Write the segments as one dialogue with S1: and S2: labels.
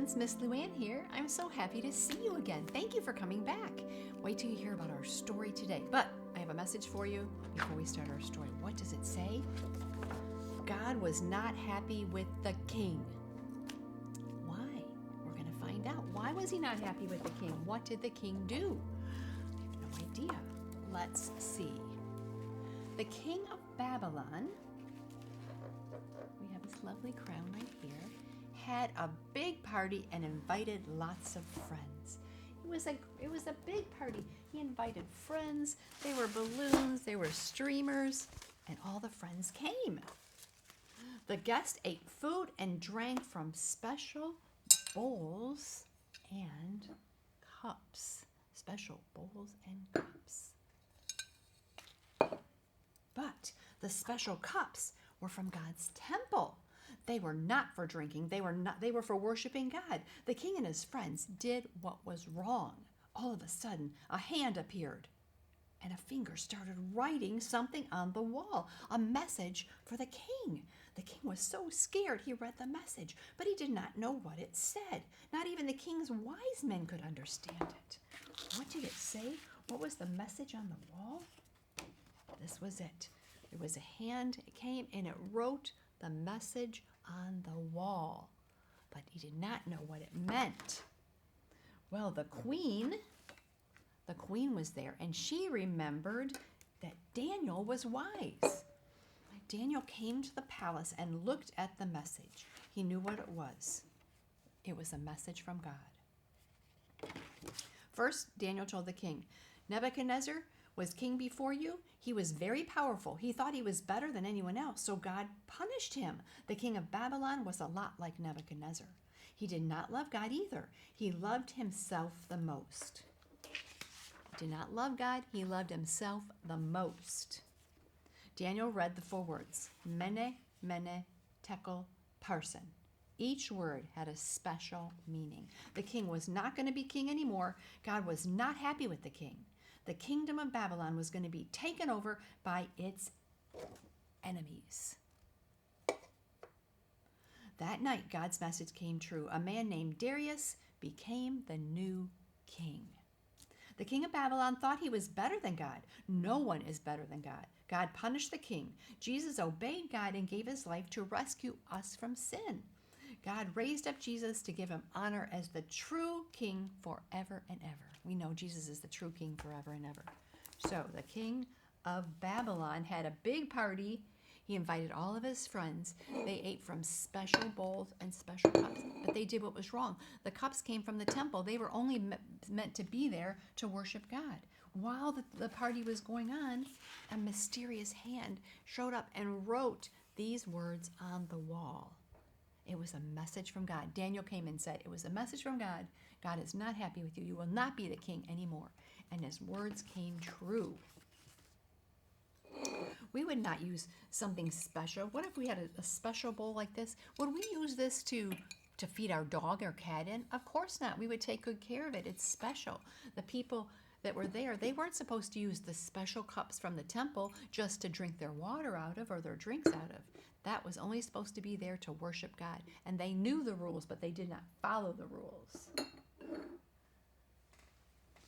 S1: friends, Miss Luann here. I'm so happy to see you again. Thank you for coming back. Wait till you hear about our story today. But I have a message for you before we start our story. What does it say? God was not happy with the king. Why? We're going to find out. Why was he not happy with the king? What did the king do? I have no idea. Let's see. The king of Babylon, we have this lovely crown right here, had a big party and invited lots of friends. It was a big party. He invited friends. They were balloons, they were streamers, and all the friends came. The guests ate food and drank from special bowls and cups. Special bowls and cups. But the special cups were from God's temple. They were not for drinking. They were for worshiping God. The king and his friends did what was wrong. All of a sudden, a hand appeared and a finger started writing something on the wall, a message for the king. The king was so scared he read the message, but he did not know what it said. Not even the king's wise men could understand it. What did it say? What was the message on the wall? This was it. There was a hand, it came and it wrote the message on the wall, but he did not know what it meant. Well, the queen was there, and she remembered that Daniel was wise. Daniel came to the palace and looked at the message. He knew what it was. It was a message from God. First, Daniel told the king, Nebuchadnezzar was king before you. He was very powerful. He thought he was better than anyone else, so God punished him. The king of Babylon was a lot like Nebuchadnezzar. He did not love God either. He loved himself the most. He did not love God. He loved himself the most. Daniel read the 4 words, Mene, Mene, Tekel, Parsin. Each word had a special meaning. The king was not going to be king anymore. God was not happy with the king. The kingdom of Babylon was going to be taken over by its enemies. That night, God's message came true. A man named Darius became the new king. The king of Babylon thought he was better than God. No one is better than God. God punished the king. Jesus obeyed God and gave his life to rescue us from sin. God raised up Jesus to give him honor as the true king forever and ever. We know Jesus is the true king forever and ever. So the king of Babylon had a big party. He invited all of his friends. They ate from special bowls and special cups, but they did what was wrong. The cups came from the temple. They were only meant to be there to worship God. While the party was going on, a mysterious hand showed up and wrote these words on the wall. It was a message from God. Daniel came and said, it was a message from God. God is not happy with you. You will not be the king anymore. And his words came true. We would not use something special. What if we had a special bowl like this? Would we use this to feed our dog or cat in? Of course not. We would take good care of it. It's special. The people that were there, they weren't supposed to use the special cups from the temple just to drink their water out of or their drinks out of. That was only supposed to be there to worship God. And they knew the rules, but they did not follow the rules.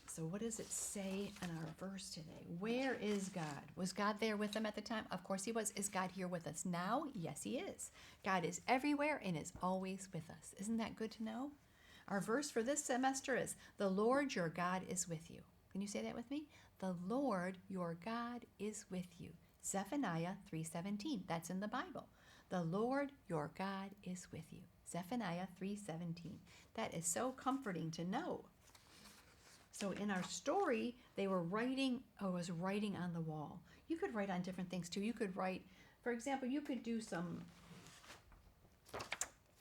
S1: So what does it say in our verse today? Where is God? Was God there with them at the time? Of course he was. Is God here with us now? Yes, he is. God is everywhere and is always with us. Isn't that good to know? Our verse for this semester is, the Lord your God is with you. Can you say that with me? The Lord your God is with you. Zephaniah 3:17. That's in the Bible. The Lord your God is with you. Zephaniah 3:17. That is so comforting to know. So in our story, they were writing, was writing on the wall. You could write on different things too. You could write, for example, you could do some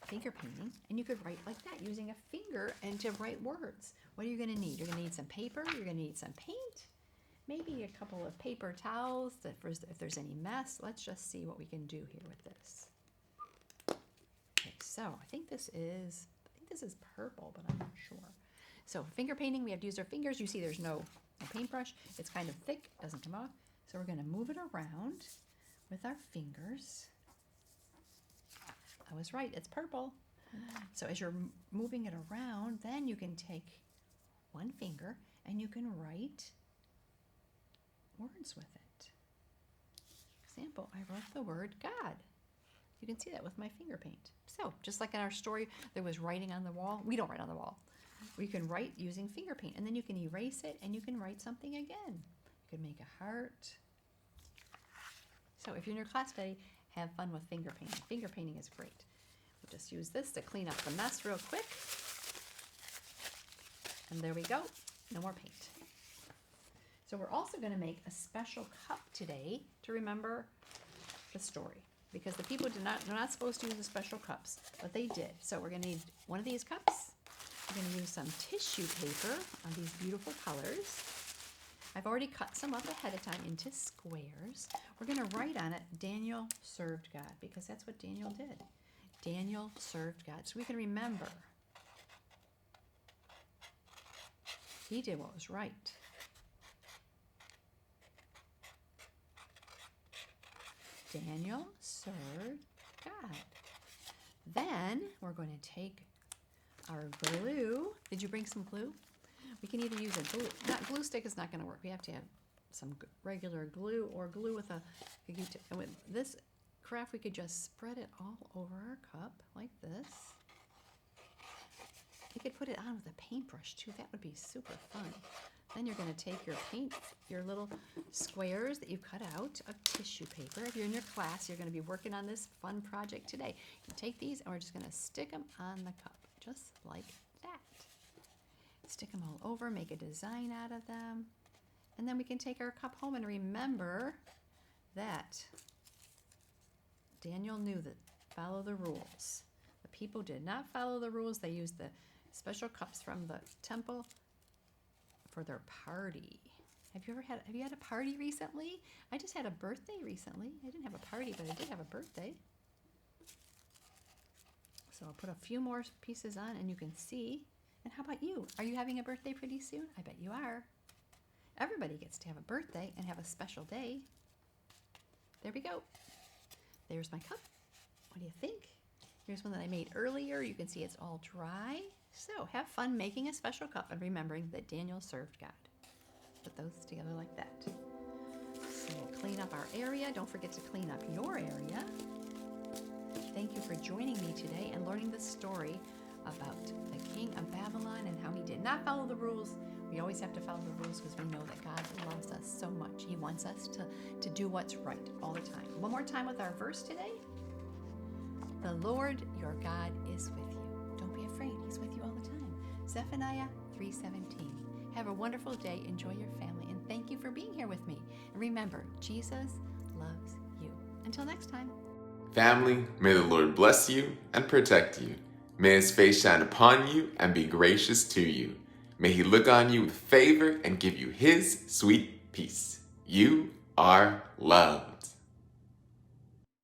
S1: finger painting, and you could write like that using a finger and to write words. What are you going to need? You're going to need some paper. You're going to need some paint. Maybe a couple of paper towels if there's any mess. Let's just see what we can do here with this. Okay, so I think this is purple, but I'm not sure. So finger painting, we have to use our fingers. You see there's no paintbrush. It's kind of thick, doesn't come off. So we're going to move it around with our fingers. I was right, it's purple. So as you're moving it around, then you can take one finger and you can write words with it. For example, I wrote the word God. You can see that with my finger paint. So just like in our story, there was writing on the wall. We don't write on the wall. We can write using finger paint, and then you can erase it and you can write something again. You can make a heart. So if you're in your class today, have fun with finger painting. Finger painting is great. We'll just use this to clean up the mess real quick. And there we go. No more paint. So we're also going to make a special cup today to remember the story, because the people they're not supposed to use the special cups, but they did. So we're going to need one of these cups. We're going to use some tissue paper on these beautiful colors. I've already cut some up ahead of time into squares. We're going to write on it, Daniel served God, because that's what Daniel did. Daniel served God. So we can remember he did what was right. Daniel served God. Then we're going to take our glue. Did you bring some glue? We can either use a glue. Glue stick is not going to work. We have to have some regular glue or glue with a Q-tip. And with this craft, we could just spread it all over our cup like this. You could put it on with a paintbrush too. That would be super fun. Then you're going to take your paint, your little squares that you cut out of tissue paper. If you're in your class, you're going to be working on this fun project today. You take these and we're just going to stick them on the cup, just like that. Stick them all over, make a design out of them. And then we can take our cup home and remember that Daniel knew that follow the rules. The people did not follow the rules. They used the special cups from the temple for their party. Have you had a party recently? I just had a birthday recently. I didn't have a party, but I did have a birthday. So I'll put a few more pieces on and you can see. And how about you? Are you having a birthday pretty soon? I bet you are. Everybody gets to have a birthday and have a special day. There we go. There's my cup. What do you think? Here's one that I made earlier. You can see it's all dry. So have fun making a special cup and remembering that Daniel served God. Put those together like that. So we'll clean up our area. Don't forget to clean up your area. Thank you for joining me today and learning the story about the king of Babylon and how he did not follow the rules. We always have to follow the rules because we know that God loves us so much. He wants us to do what's right all the time. One more time with our verse today. The Lord your God is with you. Don't be afraid. He's with you all the time. Zephaniah 3:17. Have a wonderful day. Enjoy your family. And thank you for being here with me. And remember, Jesus loves you. Until next time.
S2: Family, may the Lord bless you and protect you. May his face shine upon you and be gracious to you. May he look on you with favor and give you his sweet peace. You are loved.